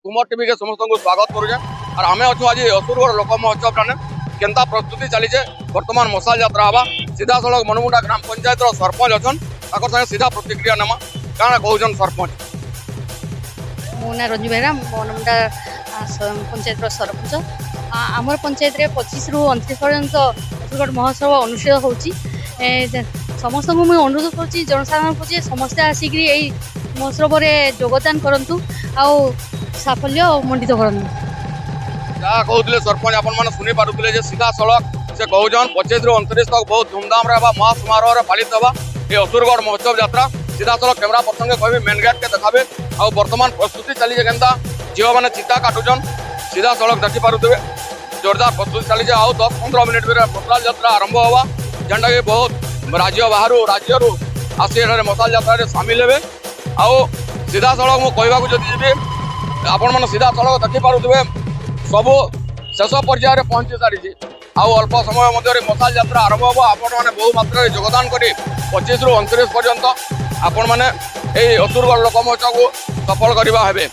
तुम टीवी के समस्त को स्वागत करुचे और आम अच्छु आज असुरगढ़ लोक महोत्सव ठाने केन्ता प्रस्तुति चलीचे बर्तमान मसाल यात्रा हवा सीधा सड़क मनुमुंडा ग्राम पंचायत सरपंच अच्छन ताकर संगे सीधा प्रतिक्रिया नेमा काଣା कहउछन सरपंच। मो ना रंजू बेहरा मनुमुंडा पंचायत सरपंच आमर पंचायत रे 25 रु 29 पर्यंत असुरगढ़ महोत्सव अनुष्ठित होची। समस्त को मुझे अनुरोध करुँच जनसाधारण को समस्ते आसिक महोत्सव में योगदान करूँ आउ साफल्य मंडित करूँ। जहाँ कहते सरपंच आपण शुणी पारे सीधा सड़क से कहन 25 रु 29 तक बहुत धूमधाम महासमारोह पालित हवा ये असुरगढ़ महोत्सव यात्रा सीधा सड़क कैमेरा पर्सन के कह मेन गेट के देखाबे आ बर्तमान प्रस्तुति चली केन्ता झील मैंने चिता काटुचन सीधा सड़क देखी पारे जोरदार प्रस्तुति चली आउ 10-15 मिनिट मसाल यात्रा आरंभ हवा जेनटा कि बहुत राज्य बाहर राज्य आसी मसाल यात्रा सामिल हे आओ सीधा सड़क मुझे कहवाक जी आपण मैंने सीधा सड़क देखिपे सब शेष पर्यायर पहुंची सारी आउ अल्प समय मध्य मसाल यात्रा आरंभ हम आपण मैंने बहु मात्रा योगदान कर 25 रु 29 पर्यंत आपण मैंने असुरगढ़ लोक महोत्सव को सफल करवा हेबे।